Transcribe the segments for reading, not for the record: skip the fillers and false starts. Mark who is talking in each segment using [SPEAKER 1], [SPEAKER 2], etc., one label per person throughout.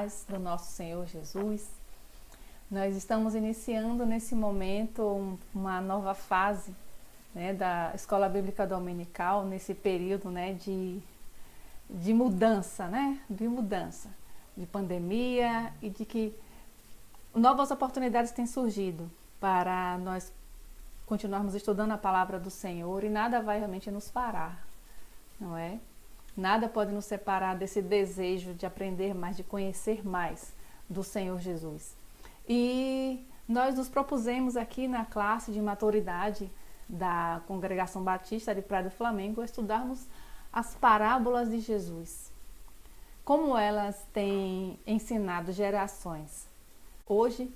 [SPEAKER 1] paz do nosso Senhor Jesus. Nós estamos iniciando nesse momento uma nova fase, né, da Escola Bíblica Dominical, nesse período, né, de mudança, de pandemia e de que novas oportunidades têm surgido para nós continuarmos estudando a palavra do Senhor e nada vai realmente nos parar, não é? Nada pode nos separar desse desejo de aprender mais, de conhecer mais do Senhor Jesus. E nós nos propusemos aqui na classe de maturidade da Congregação Batista de Praia do Flamengo estudarmos as parábolas de Jesus, como elas têm ensinado gerações. Hoje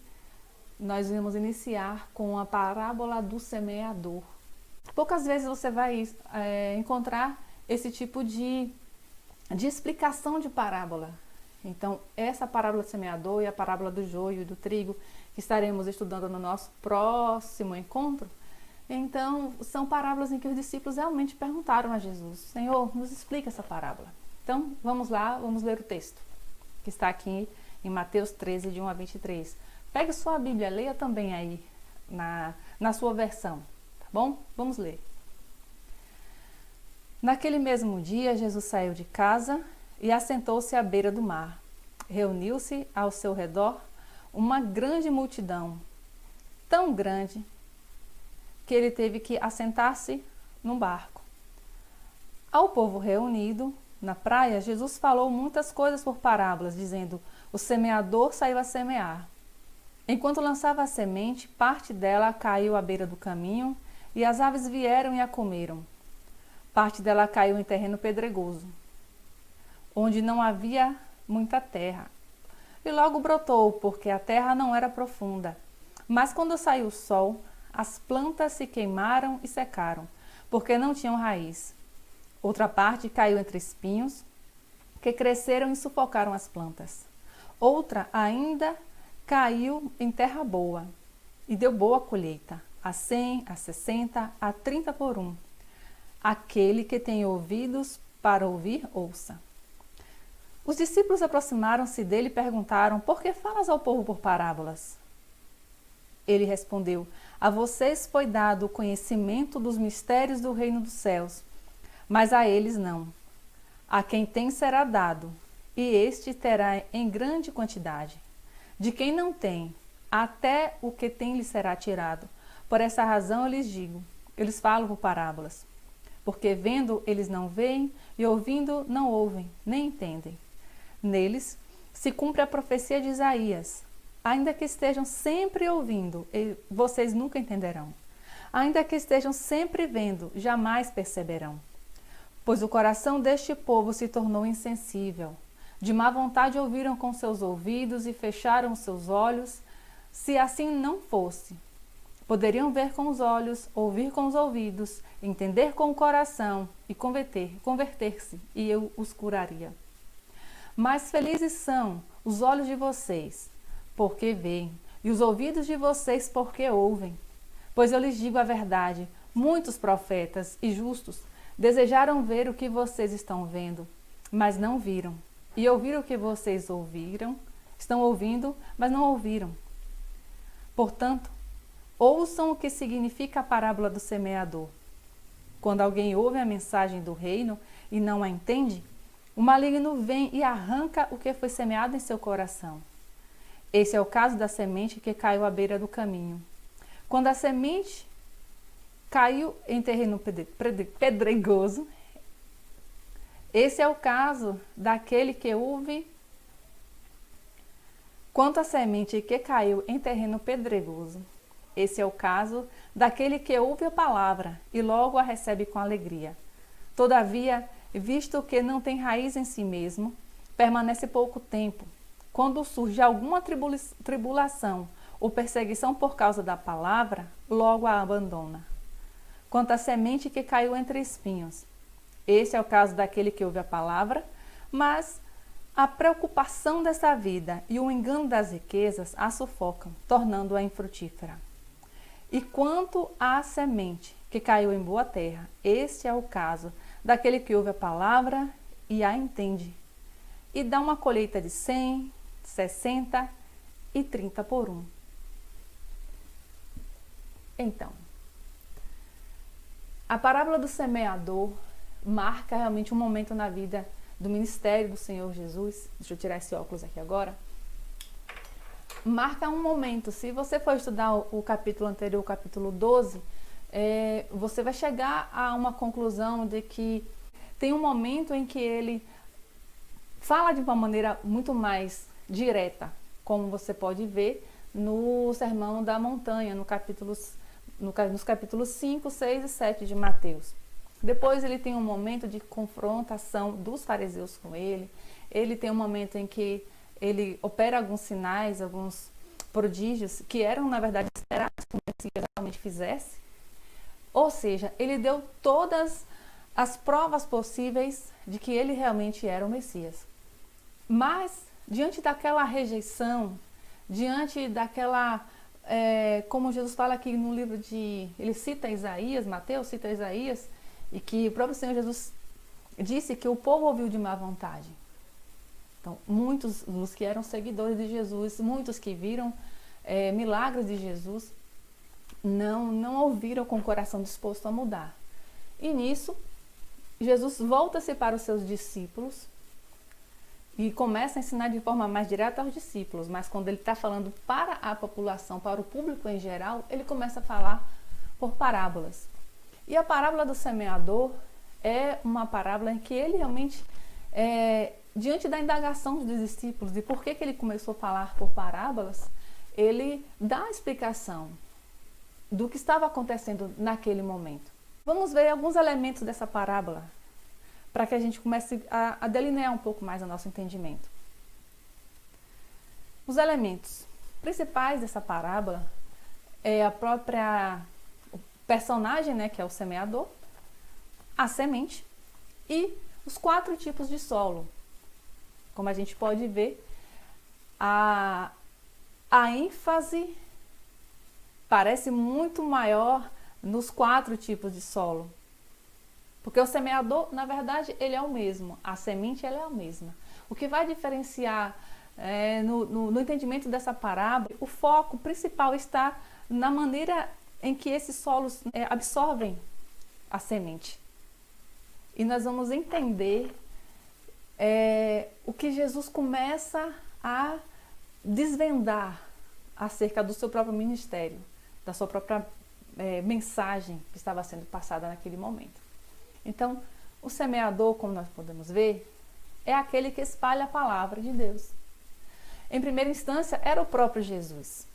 [SPEAKER 1] nós vamos iniciar com a parábola do semeador. Poucas vezes você vai encontrar esse tipo de explicação de parábola. Então, essa parábola do semeador e a parábola do joio e do trigo, que estaremos estudando no nosso próximo encontro, então, são parábolas em que os discípulos realmente perguntaram a Jesus: Senhor, nos explica essa parábola. Então, vamos lá, vamos ler o texto, que está aqui em Mateus 13, de 1 a 23. Pegue sua Bíblia, leia também aí na sua versão, tá bom? Vamos ler. Naquele mesmo dia, Jesus saiu de casa e assentou-se à beira do mar. Reuniu-se ao seu redor uma grande multidão, tão grande que ele teve que assentar-se num barco. Ao povo reunido na praia, Jesus falou muitas coisas por parábolas, dizendo: o semeador saiu a semear. Enquanto lançava a semente, parte dela caiu à beira do caminho e as aves vieram e a comeram. Parte dela caiu em terreno pedregoso, onde não havia muita terra. E logo brotou, porque a terra não era profunda. Mas quando saiu o sol, as plantas se queimaram e secaram, porque não tinham raiz. Outra parte caiu entre espinhos, que cresceram e sufocaram as plantas. Outra ainda caiu em terra boa, e deu boa colheita, a 100, a 60, a 30 por 1. Aquele que tem ouvidos para ouvir, ouça. Os discípulos aproximaram-se dele e perguntaram: por que falas ao povo por parábolas? Ele respondeu: a vocês foi dado o conhecimento dos mistérios do reino dos céus, mas a eles não. A quem tem será dado, e este terá em grande quantidade. De quem não tem, até o que tem lhe será tirado. Por essa razão eu lhes digo, eu lhes falo por parábolas. Porque vendo eles não veem, e ouvindo não ouvem, nem entendem. Neles se cumpre a profecia de Isaías. Ainda que estejam sempre ouvindo, vocês nunca entenderão. Ainda que estejam sempre vendo, jamais perceberão. Pois o coração deste povo se tornou insensível. De má vontade ouviram com seus ouvidos e fecharam os seus olhos. Se assim não fosse, poderiam ver com os olhos, ouvir com os ouvidos, entender com o coração e converter-se, e eu os curaria. Mas felizes são os olhos de vocês, porque veem, e os ouvidos de vocês, porque ouvem. Pois eu lhes digo a verdade, muitos profetas e justos desejaram ver o que vocês estão vendo, mas não viram, e ouvir o que vocês estão ouvindo, mas não ouviram. Portanto, ouçam o que significa a parábola do semeador. Quando alguém ouve a mensagem do reino e não a entende, o maligno vem e arranca o que foi semeado em seu coração. Esse é o caso da semente que caiu à beira do caminho. Quando a semente caiu em terreno pedregoso, esse é o caso daquele que ouve. Quanto à semente que caiu em terreno pedregoso, esse é o caso daquele que ouve a palavra e logo a recebe com alegria. Todavia, visto que não tem raiz em si mesmo, permanece pouco tempo. Quando surge alguma tribulação ou perseguição por causa da palavra, logo a abandona. Quanto à semente que caiu entre espinhos, esse é o caso daquele que ouve a palavra, mas a preocupação dessa vida e o engano das riquezas a sufocam, tornando-a infrutífera. E quanto à semente que caiu em boa terra, este é o caso daquele que ouve a palavra e a entende, e dá uma colheita de 100, 60 e 30 por 1. Então, a parábola do semeador marca realmente um momento na vida do ministério do Senhor Jesus. Deixa eu tirar esse óculos aqui agora. Marca um momento. Se você for estudar o capítulo anterior, o capítulo 12, você vai chegar a uma conclusão de que tem um momento em que ele fala de uma maneira muito mais direta, como você pode ver no Sermão da Montanha, nos capítulos 5, 6 e 7 de Mateus. Depois ele tem um momento de confrontação dos fariseus com ele. Ele tem um momento em que ele opera alguns sinais, alguns prodígios que eram, na verdade, esperados que o Messias realmente fizesse. Ou seja, ele deu todas as provas possíveis de que ele realmente era o Messias. Mas, diante daquela rejeição, diante daquela... como Jesus fala aqui no livro de... Ele cita Isaías, Mateus cita Isaías, e que o próprio Senhor Jesus disse que o povo ouviu de má vontade. Então, muitos dos que eram seguidores de Jesus, muitos que viram milagres de Jesus, não ouviram com o coração disposto a mudar. E nisso, Jesus volta-se para os seus discípulos e começa a ensinar de forma mais direta aos discípulos, mas quando ele está falando para a população, para o público em geral, ele começa a falar por parábolas. E a parábola do semeador é uma parábola em que ele realmente, diante da indagação dos discípulos de por que ele começou a falar por parábolas, ele dá a explicação do que estava acontecendo naquele momento. Vamos ver alguns elementos dessa parábola para que a gente comece a delinear um pouco mais o nosso entendimento. Os elementos principais dessa parábola é o personagem, né, que é o semeador, a semente e os 4 tipos de solo. Como a gente pode ver, a ênfase parece muito maior nos 4 tipos de solo. Porque o semeador, na verdade, ele é o mesmo. A semente, ela é a mesma. O que vai diferenciar no entendimento dessa parábola, o foco principal está na maneira em que esses solos absorvem a semente. E nós vamos entender o que Jesus começa a desvendar acerca do seu próprio ministério, da sua própria mensagem que estava sendo passada naquele momento. Então, o semeador, como nós podemos ver, é aquele que espalha a palavra de Deus. Em primeira instância, era o próprio Jesus,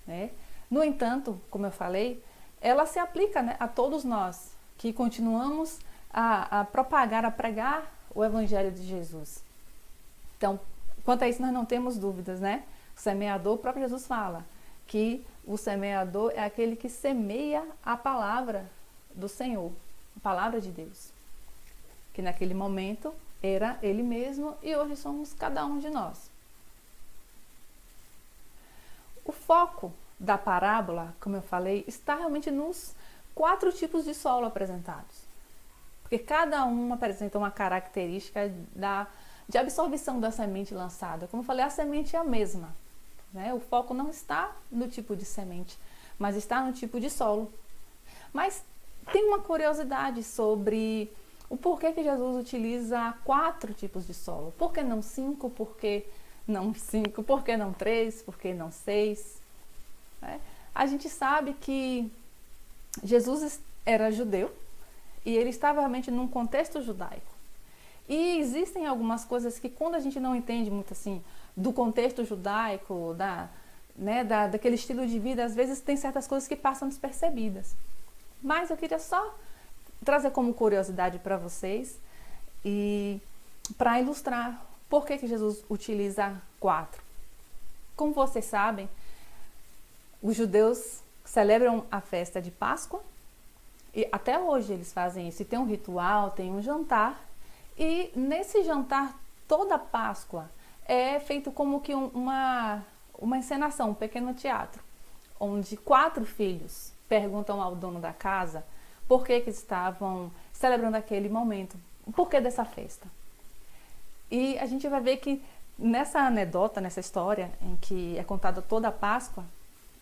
[SPEAKER 1] né? No entanto, como eu falei, ela se aplica, né, a todos nós que continuamos a propagar, a pregar o Evangelho de Jesus. Então, quanto a isso, nós não temos dúvidas, né? O semeador, o próprio Jesus fala que o semeador é aquele que semeia a palavra do Senhor, a palavra de Deus, que naquele momento era ele mesmo e hoje somos cada um de nós. O foco da parábola, como eu falei, está realmente nos 4 tipos de solo apresentados, porque cada um apresenta uma característica de absorção da semente lançada. Como eu falei, a semente é a mesma, né? O foco não está no tipo de semente, mas está no tipo de solo. Mas tem uma curiosidade sobre o porquê que Jesus utiliza 4 tipos de solo. Por que não 5? Por que não 5? Por que não 3? Por que não 6? A gente sabe que Jesus era judeu e ele estava realmente num contexto judaico. E existem algumas coisas que quando a gente não entende muito assim do contexto judaico, daquele estilo de vida, às vezes tem certas coisas que passam despercebidas. Mas eu queria só trazer como curiosidade para vocês e para ilustrar por que Jesus utiliza 4. Como vocês sabem, os judeus celebram a festa de Páscoa e até hoje eles fazem isso. E tem um ritual, tem um jantar e nesse jantar, toda Páscoa é feito como que uma encenação, um pequeno teatro, onde 4 filhos perguntam ao dono da casa por que estavam celebrando aquele momento, o porquê dessa festa. E a gente vai ver que nessa anedota, nessa história em que é contada toda a Páscoa,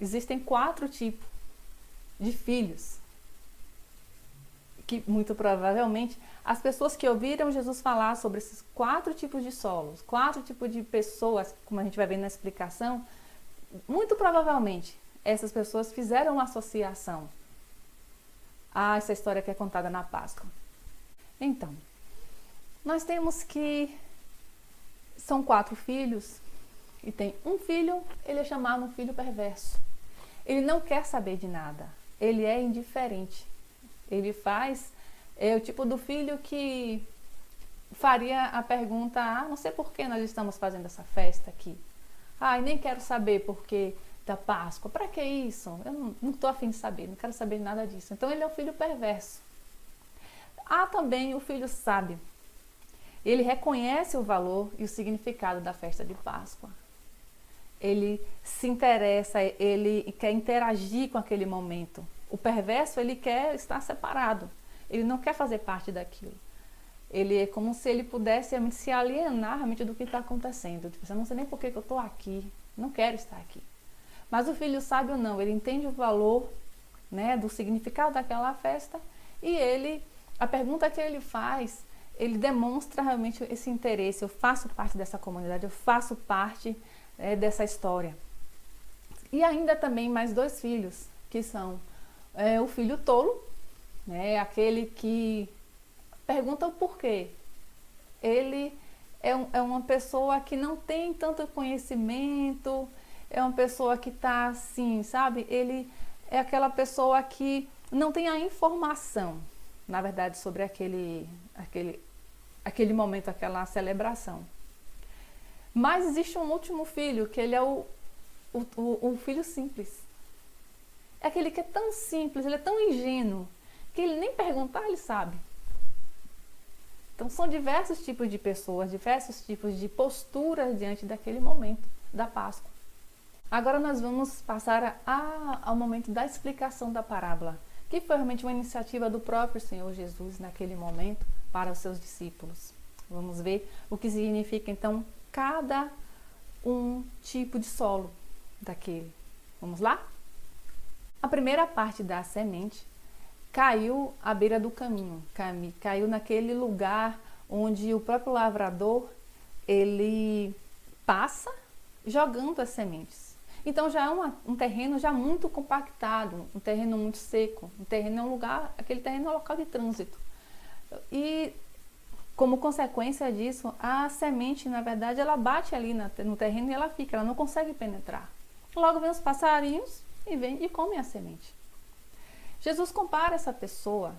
[SPEAKER 1] existem 4 tipos de filhos. Que muito provavelmente as pessoas que ouviram Jesus falar sobre esses 4 tipos de solos, 4 tipos de pessoas, como a gente vai ver na explicação, muito provavelmente essas pessoas fizeram uma associação a essa história que é contada na Páscoa. Então, nós temos que são 4 filhos e tem um filho, ele é chamado um filho perverso. Ele não quer saber de nada, ele é indiferente. Ele é o tipo do filho que faria a pergunta, não sei por que nós estamos fazendo essa festa aqui. E nem quero saber por que da Páscoa, para que isso? Eu não estou a fim de saber, não quero saber nada disso. Então ele é o filho perverso. Há também o filho sábio. Ele reconhece o valor e o significado da festa de Páscoa. Ele se interessa, ele quer interagir com aquele momento. O perverso, ele quer estar separado. Ele não quer fazer parte daquilo. Ele é como se ele pudesse realmente se alienar realmente do que está acontecendo. Tipo, eu não sei nem por que eu estou aqui. Não quero estar aqui. Mas o filho sábio não. Ele entende o valor, né, do significado daquela festa. E a pergunta que ele faz, ele demonstra realmente esse interesse. Eu faço parte dessa comunidade. Eu faço parte dessa história. E ainda também mais 2 filhos, que são o filho tolo, né, aquele que pergunta o porquê. Ele é uma pessoa que não tem tanto conhecimento, é uma pessoa que está assim, sabe? Ele é aquela pessoa que não tem a informação, na verdade, sobre aquele momento, aquela celebração. Mas existe um último filho, que ele é o filho simples. É aquele que é tão simples, ele é tão ingênuo, que ele nem perguntar, ele sabe. Então são diversos tipos de pessoas, diversos tipos de posturas diante daquele momento da Páscoa. Agora nós vamos passar ao momento da explicação da parábola, que foi realmente uma iniciativa do próprio Senhor Jesus naquele momento para os seus discípulos. Vamos ver o que significa então cada um tipo de solo daquele. Vamos lá? A primeira parte da semente caiu à beira do caminho, caiu naquele lugar onde o próprio lavrador ele passa jogando as sementes. Então já é um terreno já muito compactado, um terreno muito seco, aquele terreno é um local de trânsito. E como consequência disso, a semente, na verdade, ela bate ali no terreno e ela não consegue penetrar. Logo vem os passarinhos e vem e comem a semente. Jesus compara essa pessoa,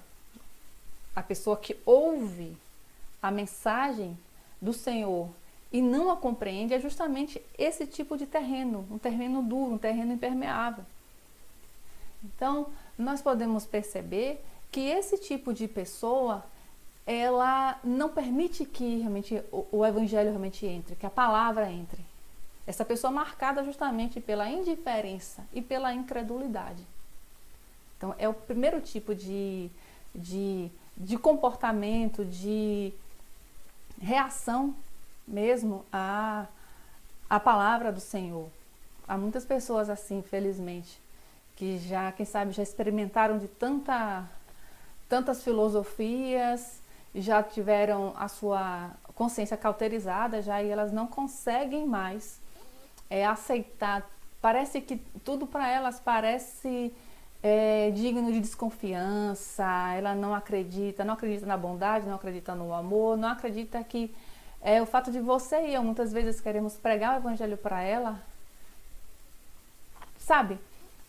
[SPEAKER 1] a pessoa que ouve a mensagem do Senhor e não a compreende, é justamente esse tipo de terreno, um terreno duro, um terreno impermeável. Então, nós podemos perceber que esse tipo de pessoa, ela não permite que realmente o evangelho realmente entre, que a palavra entre. Essa pessoa marcada justamente pela indiferença e pela incredulidade. Então, é o primeiro tipo de comportamento, de reação mesmo à palavra do Senhor. Há muitas pessoas assim, infelizmente, que já, quem sabe, já experimentaram de tantas filosofias, já tiveram a sua consciência cauterizada já e elas não conseguem mais aceitar. Parece que tudo para elas parece digno de desconfiança. Ela não acredita na bondade, não acredita no amor, não acredita que o fato de você e eu muitas vezes queremos pregar o evangelho para ela. Sabe,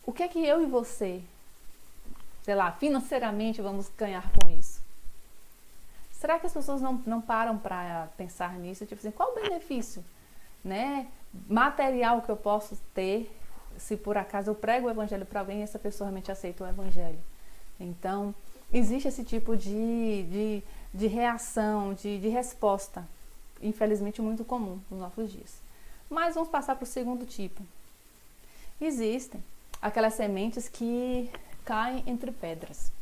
[SPEAKER 1] o que é que eu e você, sei lá, financeiramente vamos ganhar com isso? Será que as pessoas não param para pensar nisso? Tipo assim, qual o benefício, né, material que eu posso ter se por acaso eu prego o evangelho para alguém e essa pessoa realmente aceita o evangelho? Então, existe esse tipo de reação, de resposta, infelizmente muito comum nos nossos dias. Mas vamos passar para o segundo tipo. Existem aquelas sementes que caem entre pedras.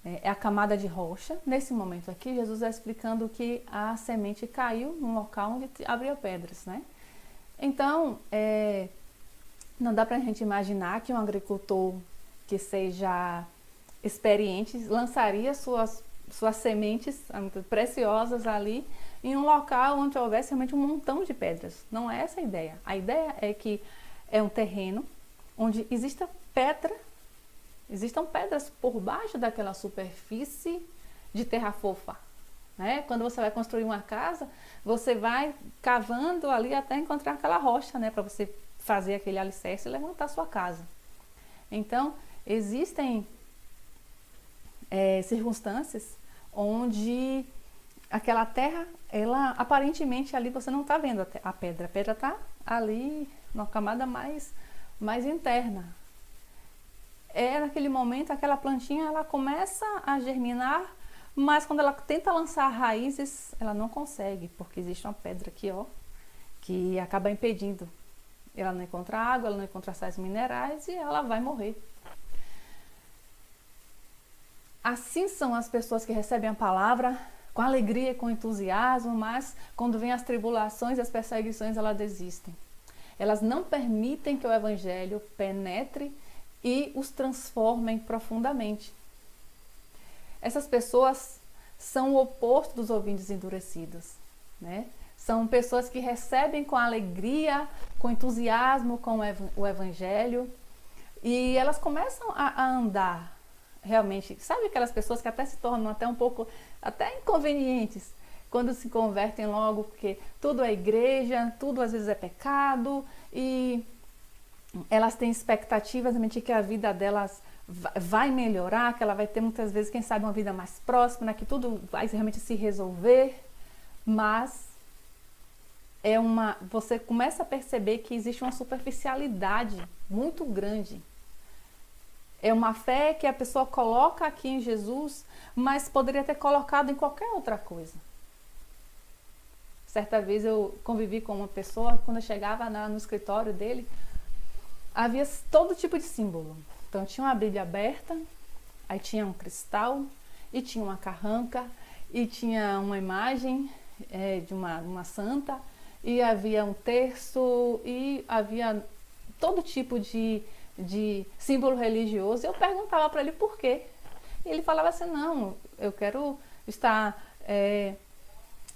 [SPEAKER 1] é a camada de rocha. Nesse momento aqui, Jesus está explicando que a semente caiu num local onde havia pedras, né? Então, não dá para a gente imaginar que um agricultor que seja experiente lançaria suas sementes preciosas ali em um local onde houvesse realmente um montão de pedras. Não é essa a ideia. A ideia é que é um terreno onde existam pedras por baixo daquela superfície de terra fofa. Né? Quando você vai construir uma casa, você vai cavando ali até encontrar aquela rocha, né? Para você fazer aquele alicerce e levantar a sua casa. Então, existem circunstâncias onde aquela terra, ela aparentemente ali você não está vendo a pedra está ali numa camada mais interna. Naquele momento, aquela plantinha ela começa a germinar, mas quando ela tenta lançar raízes, ela não consegue, porque existe uma pedra aqui, ó, que acaba impedindo. Ela não encontra água, ela não encontra sais minerais e ela vai morrer. Assim são as pessoas que recebem a palavra com alegria e com entusiasmo, mas quando vêm as tribulações e as perseguições, elas desistem. Elas não permitem que o evangelho penetre e os transformem profundamente. Essas pessoas são o oposto dos ouvintes endurecidos, né? São pessoas que recebem com alegria, com entusiasmo com o evangelho e elas começam a andar realmente. Sabe aquelas pessoas que até se tornam até um pouco até inconvenientes quando se convertem logo, porque tudo é igreja, tudo às vezes é pecado e elas têm expectativas de que a vida delas vai melhorar, que ela vai ter muitas vezes, quem sabe, uma vida mais próxima, que tudo vai realmente se resolver, mas você começa a perceber que existe uma superficialidade muito grande. É uma fé que a pessoa coloca aqui em Jesus, mas poderia ter colocado em qualquer outra coisa. Certa vez eu convivi com uma pessoa, quando eu chegava no escritório dele, havia todo tipo de símbolo. Então tinha uma Bíblia aberta, aí tinha um cristal, e tinha uma carranca, e tinha uma imagem de uma santa, e havia um terço, e havia todo tipo de símbolo religioso. Eu perguntava para ele por quê. E ele falava assim, não, eu quero estar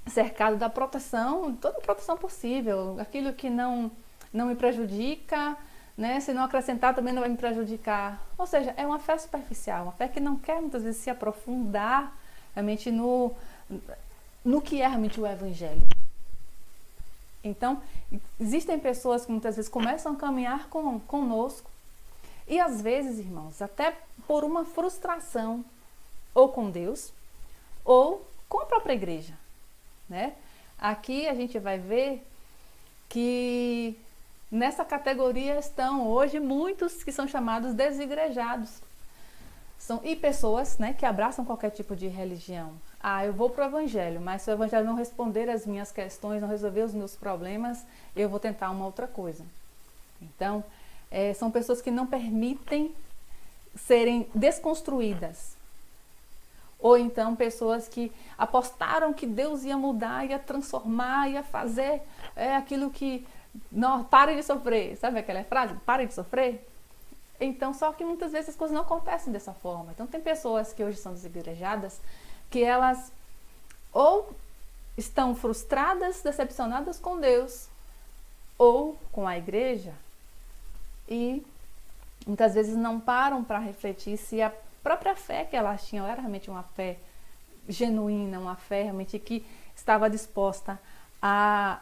[SPEAKER 1] cercado da proteção, toda a proteção possível, aquilo que não me prejudica, né? Se não acrescentar também não vai me prejudicar. Ou seja, é uma fé superficial, uma fé que não quer muitas vezes se aprofundar realmente no que é realmente o evangelho. Então, existem pessoas que muitas vezes começam a caminhar conosco e às vezes, irmãos, até por uma frustração ou com Deus ou com a própria igreja, né? Aqui a gente vai ver que nessa categoria estão hoje muitos que são chamados desigrejados. E pessoas, né, que abraçam qualquer tipo de religião. Eu vou para o evangelho, mas se o evangelho não responder as minhas questões, não resolver os meus problemas, eu vou tentar uma outra coisa. Então, são pessoas que não permitem serem desconstruídas. Ou então pessoas que apostaram que Deus ia mudar, ia transformar, ia fazer aquilo que... Não, pare de sofrer. Sabe aquela frase? Pare de sofrer. Então, só que muitas vezes as coisas não acontecem dessa forma. Então, tem pessoas que hoje são desigrejadas que elas ou estão frustradas, decepcionadas com Deus ou com a igreja e muitas vezes não param para refletir se a própria fé que elas tinham era realmente uma fé genuína, uma fé realmente que estava disposta a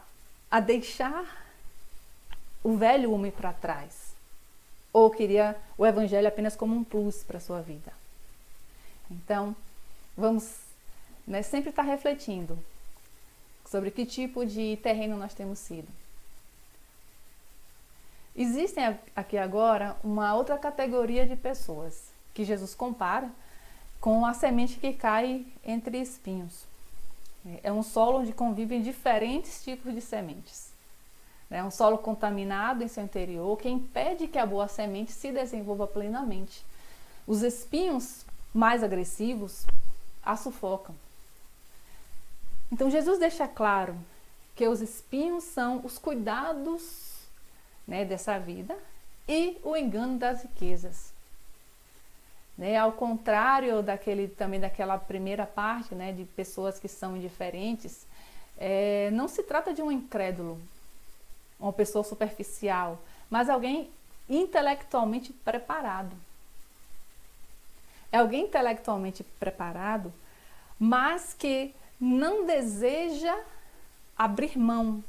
[SPEAKER 1] deixar o velho homem para trás, ou queria o evangelho apenas como um plus para a sua vida. Então, vamos sempre estar refletindo sobre que tipo de terreno nós temos sido. Existem aqui agora uma outra categoria de pessoas que Jesus compara com a semente que cai entre espinhos. É um solo onde convivem diferentes tipos de sementes. É um solo contaminado em seu interior que impede que a boa semente se desenvolva plenamente. Os espinhos mais agressivos a sufocam. Então Jesus deixa claro que os espinhos são os cuidados, né, dessa vida e o engano das riquezas. Né, ao contrário daquela primeira parte, né, de pessoas que são indiferentes, não se trata de um incrédulo, uma pessoa superficial, mas alguém intelectualmente preparado. É alguém intelectualmente preparado, mas que não deseja abrir mão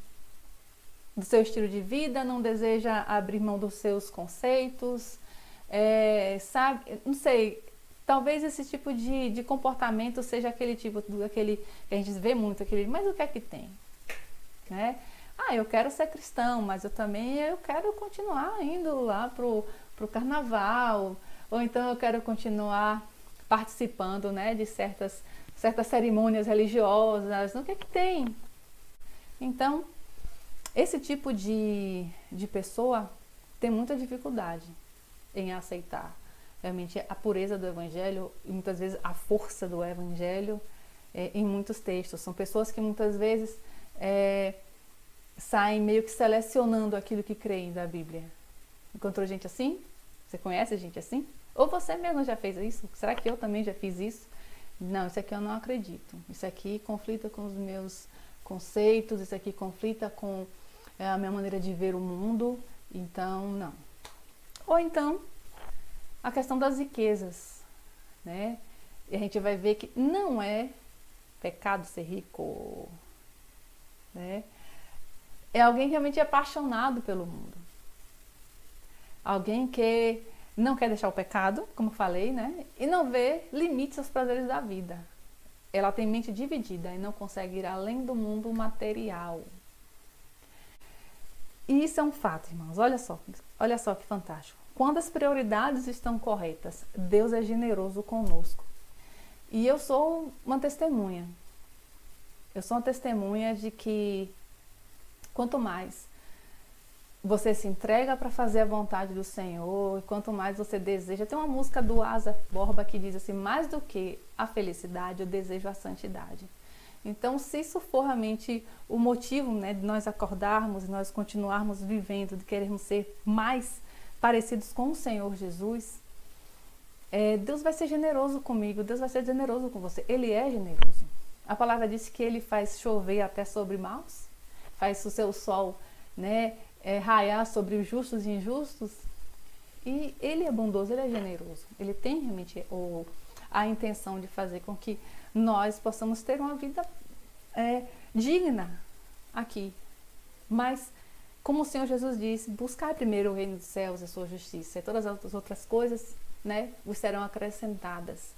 [SPEAKER 1] do seu estilo de vida, não deseja abrir mão dos seus conceitos, sabe, não sei, talvez esse tipo de comportamento seja aquele tipo, aquele que a gente vê muito, mas o que é que tem? Né? Eu quero ser cristão, mas eu quero continuar indo lá pro carnaval, ou então eu quero continuar participando, né, de certas cerimônias religiosas, o que é que tem? Então, esse tipo de pessoa tem muita dificuldade em aceitar realmente a pureza do Evangelho e muitas vezes a força do Evangelho em muitos textos. São pessoas que muitas vezes saem meio que selecionando aquilo que creem da Bíblia. Encontrou gente assim? Você conhece gente assim? Ou você mesmo já fez isso? Será que eu também já fiz isso? Não, isso aqui eu não acredito. Isso aqui conflita com os meus conceitos, isso aqui conflita com a minha maneira de ver o mundo, então não. Ou então, a questão das riquezas, né? E a gente vai ver que não é pecado ser rico, né? É alguém que realmente é apaixonado pelo mundo. Alguém que não quer deixar o pecado, como falei, né? E não vê limites aos prazeres da vida. Ela tem mente dividida e não consegue ir além do mundo material. E isso é um fato, irmãos. Olha só que fantástico. Quando as prioridades estão corretas, Deus é generoso conosco. E eu sou uma testemunha. Eu sou uma testemunha de que quanto mais você se entrega para fazer a vontade do Senhor, e quanto mais você deseja. Tem uma música do Asa Borba que diz assim: mais do que a felicidade, eu desejo a santidade. Então, se isso for realmente o motivo, né, de nós acordarmos e nós continuarmos vivendo, de querermos ser mais parecidos com o Senhor Jesus, Deus vai ser generoso comigo, Deus vai ser generoso com você. Ele é generoso. A palavra diz que Ele faz chover até sobre maus, faz o seu sol, né, raiar sobre os justos e injustos. E Ele é bondoso, Ele é generoso. Ele tem realmente a intenção de fazer com que nós possamos ter uma vida digna aqui. Mas, como o Senhor Jesus disse, buscar primeiro o reino dos céus e a sua justiça, e todas as outras coisas, né, vos serão acrescentadas.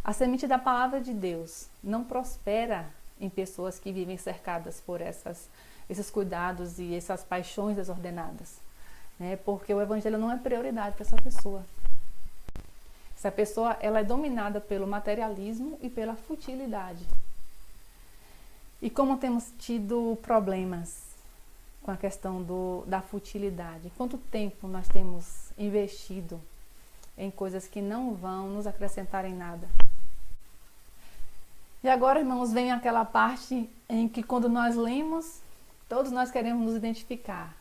[SPEAKER 1] A semente da palavra de Deus não prospera em pessoas que vivem cercadas por esses cuidados e essas paixões desordenadas, né? Porque o Evangelho não é prioridade para essa pessoa. Essa pessoa, ela é dominada pelo materialismo e pela futilidade. E como temos tido problemas com a questão da futilidade? Quanto tempo nós temos investido em coisas que não vão nos acrescentar em nada? E agora, irmãos, vem aquela parte em que quando nós lemos, todos nós queremos nos identificar,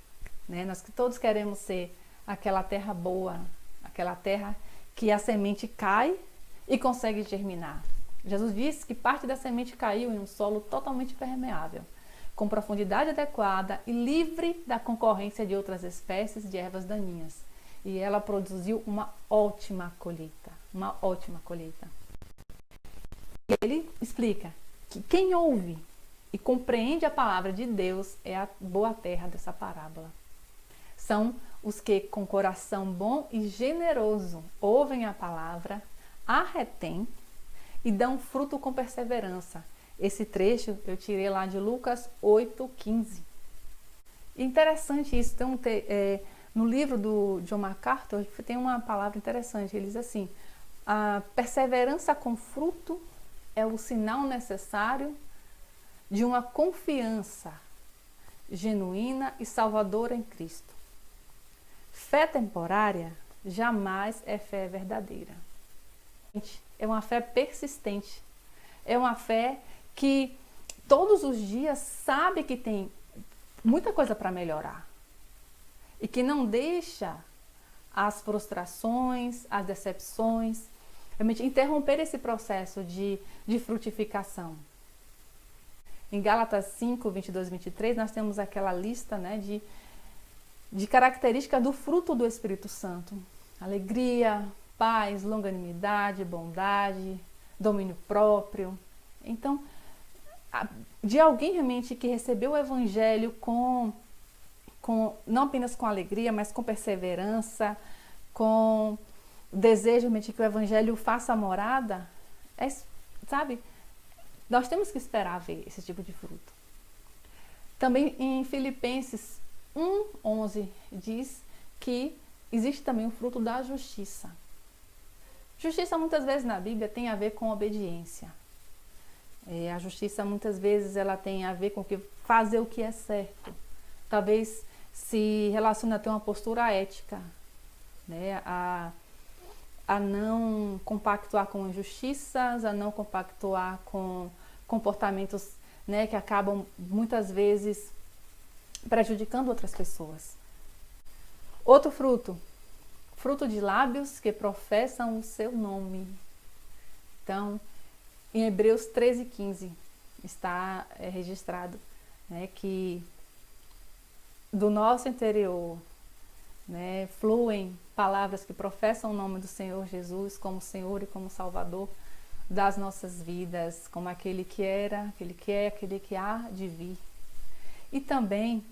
[SPEAKER 1] né? Nós todos queremos ser aquela terra boa, aquela terra que a semente cai e consegue germinar. Jesus disse que parte da semente caiu em um solo totalmente permeável, com profundidade adequada e livre da concorrência de outras espécies de ervas daninhas. E ela produziu uma ótima colheita, uma ótima colheita. E ele explica que quem ouve e compreende a palavra de Deus é a boa terra dessa parábola. São os que, com coração bom e generoso, ouvem a palavra, a retêm e dão fruto com perseverança. Esse trecho eu tirei lá de Lucas 8:15. Interessante isso. Então, no livro do John MacArthur tem uma palavra interessante. Ele diz assim: a perseverança com fruto é o sinal necessário de uma confiança genuína e salvadora em Cristo. Fé temporária jamais é fé verdadeira. É uma fé persistente. É uma fé que todos os dias sabe que tem muita coisa para melhorar. E que não deixa as frustrações, as decepções, realmente interromper esse processo de frutificação. Em Gálatas 5, 22 e 23, nós temos aquela lista, né, de características do fruto do Espírito Santo. Alegria, paz, longanimidade, bondade, domínio próprio. Então, de alguém realmente que recebeu o Evangelho não apenas com alegria, mas com perseverança, com desejo realmente que o Evangelho faça morada, sabe? Nós temos que esperar ver esse tipo de fruto. Também em Filipenses 1:11 diz que existe também o fruto da justiça. Justiça muitas vezes na Bíblia tem a ver com obediência. A justiça muitas vezes ela tem a ver com fazer o que é certo. Talvez se relaciona a ter uma postura ética, né? A não compactuar com injustiças, a não compactuar com comportamentos, né, que acabam muitas vezes prejudicando outras pessoas. Outro fruto de lábios que professam o seu nome. Então, em Hebreus 13:15 está registrado, né, que do nosso interior, né, fluem palavras que professam o nome do Senhor Jesus como Senhor e como Salvador das nossas vidas, como aquele que era, aquele que é, aquele que há de vir. E também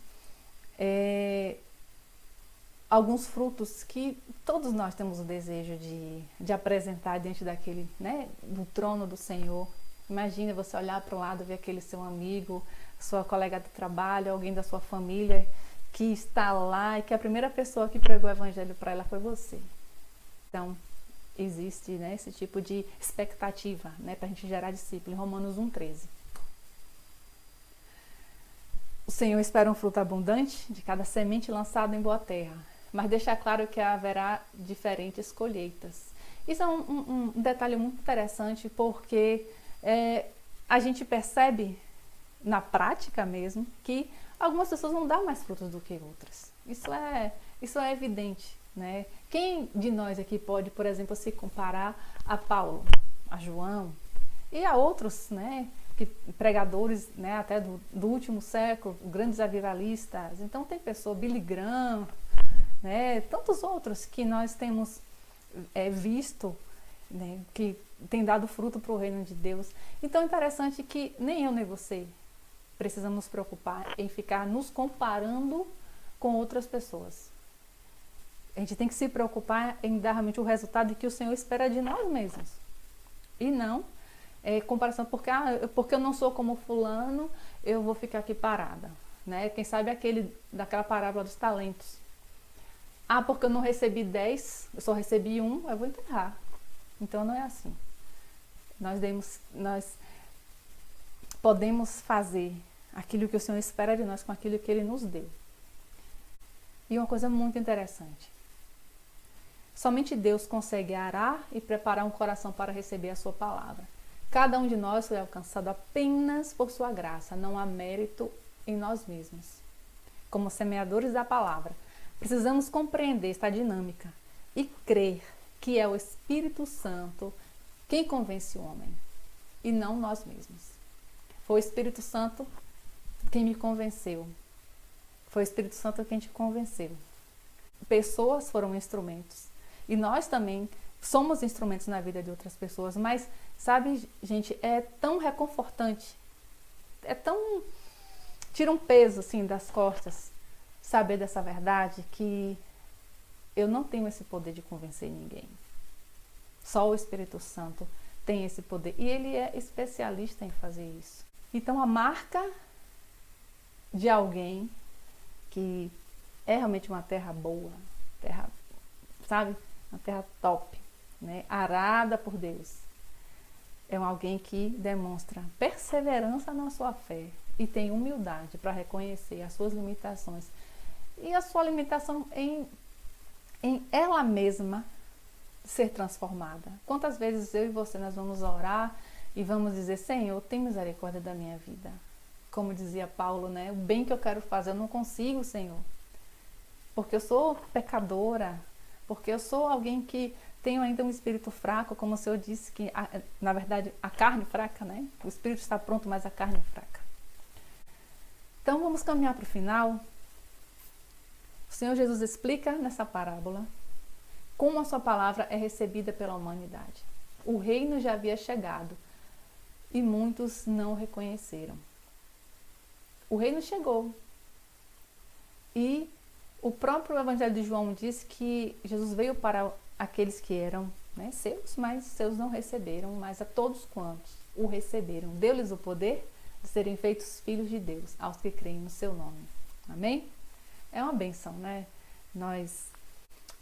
[SPEAKER 1] alguns frutos que todos nós temos o desejo de apresentar diante daquele, né, do trono do Senhor. Imagina você olhar para o lado e ver aquele seu amigo, sua colega de trabalho, alguém da sua família que está lá e que a primeira pessoa que pregou o Evangelho para ela foi você. Então, existe, né, esse tipo de expectativa, né, para a gente gerar discípulo, em Romanos 1:13. O Senhor espera um fruto abundante de cada semente lançada em boa terra, mas deixa claro que haverá diferentes colheitas. Isso é um detalhe muito interessante, porque a gente percebe na prática mesmo que algumas pessoas vão dar mais frutos do que outras. Isso é evidente, né? Quem de nós aqui pode, por exemplo, se comparar a Paulo, a João e a outros, né, pregadores, né, até do último século, grandes avivalistas? Então tem pessoa, Billy Graham, né, tantos outros que nós temos visto, né, que tem dado fruto para o reino de Deus. Então é interessante que nem eu nem você precisamos nos preocupar em ficar nos comparando com outras pessoas. A gente tem que se preocupar em dar realmente o resultado que o Senhor espera de nós mesmos. E não comparação, porque eu não sou como fulano, eu vou ficar aqui parada. Né? Quem sabe daquela parábola dos talentos. Porque eu não recebi 10, eu só recebi 1, eu vou enterrar. Então não é assim. Nós podemos fazer aquilo que o Senhor espera de nós com aquilo que Ele nos deu. E uma coisa muito interessante. Somente Deus consegue arar e preparar um coração para receber a sua palavra. Cada um de nós foi alcançado apenas por sua graça, não há mérito em nós mesmos. Como semeadores da palavra, precisamos compreender esta dinâmica e crer que é o Espírito Santo quem convence o homem, e não nós mesmos. Foi o Espírito Santo quem me convenceu. Foi o Espírito Santo quem te convenceu. Pessoas foram instrumentos. E nós também somos instrumentos na vida de outras pessoas. Mas, sabe, gente, é tão reconfortante. Tira um peso, assim, das costas. Saber dessa verdade que eu não tenho esse poder de convencer ninguém. Só o Espírito Santo tem esse poder. E Ele é especialista em fazer isso. Então, a marca de alguém que é realmente uma terra boa, terra, sabe? Uma terra top, né? Arada por Deus. É alguém que demonstra perseverança na sua fé e tem humildade para reconhecer as suas limitações. E a sua limitação em ela mesma ser transformada? Quantas vezes eu e você nós vamos orar e vamos dizer: Senhor, tem misericórdia da minha vida. Como dizia Paulo, né? O bem que eu quero fazer eu não consigo, Senhor. Porque eu sou pecadora, porque eu sou alguém que tenho ainda um espírito fraco, como o Senhor disse, que na verdade a carne fraca, né? O espírito está pronto, mas a carne é fraca. Então vamos caminhar para o final. O Senhor Jesus explica nessa parábola como a sua palavra é recebida pela humanidade. O reino já havia chegado e muitos não o reconheceram. O reino chegou. E o próprio Evangelho de João diz que Jesus veio para aqueles que eram, né, seus, mas seus não receberam, mas a todos quantos o receberam, deu-lhes o poder de serem feitos filhos de Deus, aos que creem no seu nome. Amém? É uma bênção, né? Nós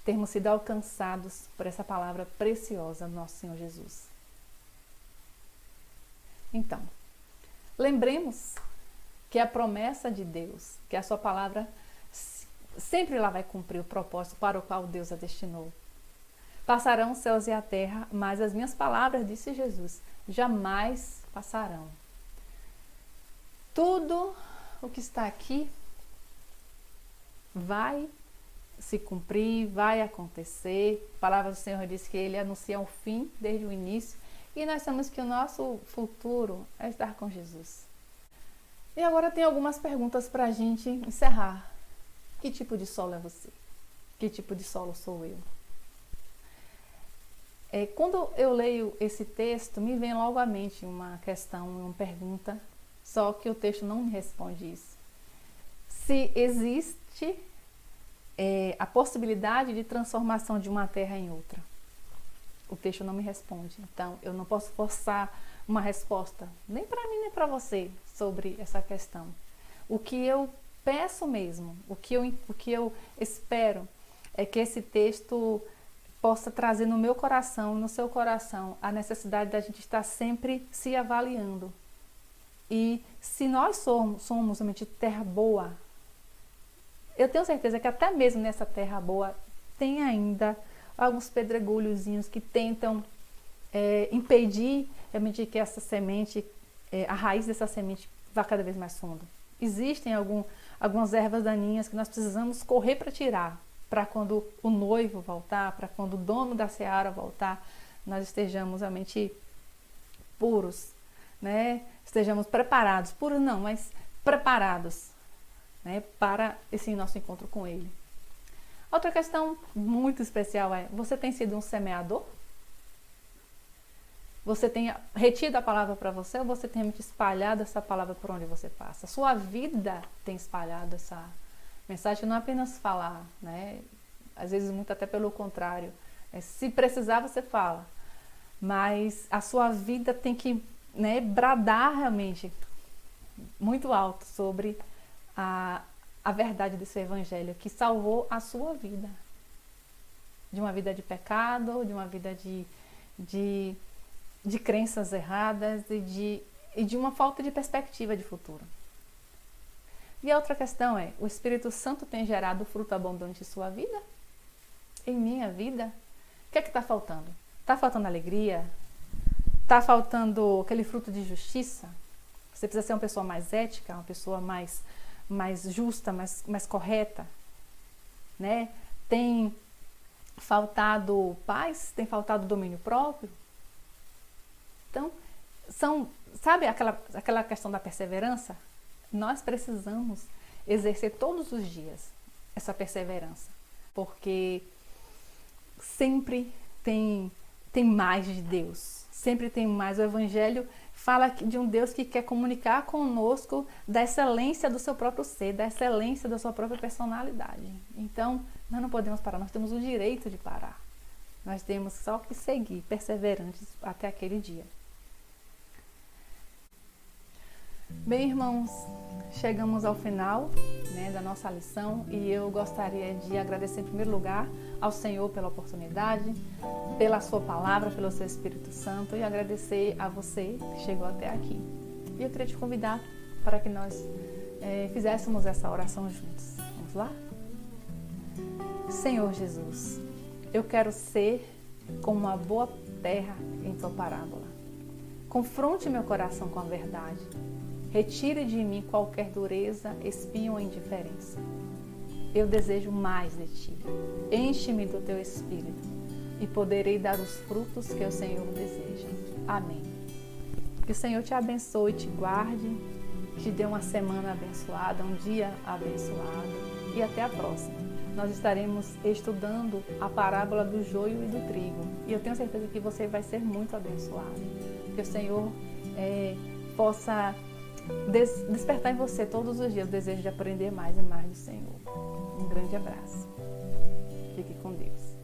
[SPEAKER 1] termos sido alcançados por essa palavra preciosa do nosso Senhor Jesus. Então, lembremos que a promessa de Deus, que a sua palavra sempre lá vai cumprir o propósito para o qual Deus a destinou. Passarão os céus e a terra, mas as minhas palavras, disse Jesus, jamais passarão. Tudo o que está aqui vai se cumprir, vai acontecer. A palavra do Senhor diz que Ele anuncia o fim desde o início e nós sabemos que o nosso futuro é estar com Jesus. E agora tem algumas perguntas para a gente encerrar. Que tipo de solo é você? Que tipo de solo sou eu? Quando eu leio esse texto, me vem logo à mente uma questão, uma pergunta, só que o texto não me responde isso. Se existe a possibilidade de transformação de uma terra em outra. O texto não me responde. Então, eu não posso forçar uma resposta, nem para mim, nem para você, sobre essa questão. O que eu peço mesmo, o que eu espero é que esse texto possa trazer no meu coração, no seu coração, a necessidade da gente estar sempre se avaliando. E se nós somos realmente terra boa, eu tenho certeza que até mesmo nessa terra boa tem ainda alguns pedregulhozinhos que tentam impedir realmente que essa semente, a raiz dessa semente vá cada vez mais fundo. Existem algumas ervas daninhas que nós precisamos correr para tirar, para quando o noivo voltar, para quando o dono da seara voltar, nós estejamos realmente puros, né? Estejamos preparados, puros não, mas preparados, né, para esse nosso encontro com Ele. Outra questão muito especial é: você tem sido um semeador? Você tem retido a palavra para você ou você tem espalhado essa palavra por onde você passa? Sua vida tem espalhado essa mensagem, não apenas falar, né? Às vezes muito até pelo contrário. Se precisar, você fala. Mas a sua vida tem que, né, bradar realmente muito alto sobre a verdade desse evangelho que salvou a sua vida. De uma vida de pecado, de uma vida de crenças erradas e de uma falta de perspectiva de futuro. E a outra questão é: o Espírito Santo tem gerado fruto abundante em sua vida? Em minha vida? O que é que está faltando? Está faltando alegria? Está faltando aquele fruto de justiça? Você precisa ser uma pessoa mais ética, uma pessoa mais justa, mais correta, né? Tem faltado paz? Tem faltado domínio próprio? Então, sabe aquela questão da perseverança? Nós precisamos exercer todos os dias essa perseverança, porque sempre tem mais de Deus, sempre tem mais. O Evangelho fala de um Deus que quer comunicar conosco da excelência do seu próprio ser, da excelência da sua própria personalidade. Então, nós não podemos parar, nós temos o direito de parar. Nós temos só que seguir perseverantes até aquele dia. Bem, irmãos, chegamos ao final, né, da nossa lição e eu gostaria de agradecer em primeiro lugar ao Senhor pela oportunidade, pela sua palavra, pelo seu Espírito Santo e agradecer a você que chegou até aqui. E eu queria te convidar para que nós fizéssemos essa oração juntos. Vamos lá? Senhor Jesus, eu quero ser como uma boa terra em tua parábola. Confronte meu coração com a verdade. Retire de mim qualquer dureza, espinho ou indiferença. Eu desejo mais de ti. Enche-me do teu espírito e poderei dar os frutos que o Senhor deseja. Amém. Que o Senhor te abençoe e te guarde, te dê uma semana abençoada, um dia abençoado e até a próxima. Nós estaremos estudando a parábola do joio e do trigo e eu tenho certeza que você vai ser muito abençoado. Que o Senhor possa despertar em você todos os dias o desejo de aprender mais e mais do Senhor. Um grande abraço. Fique com Deus.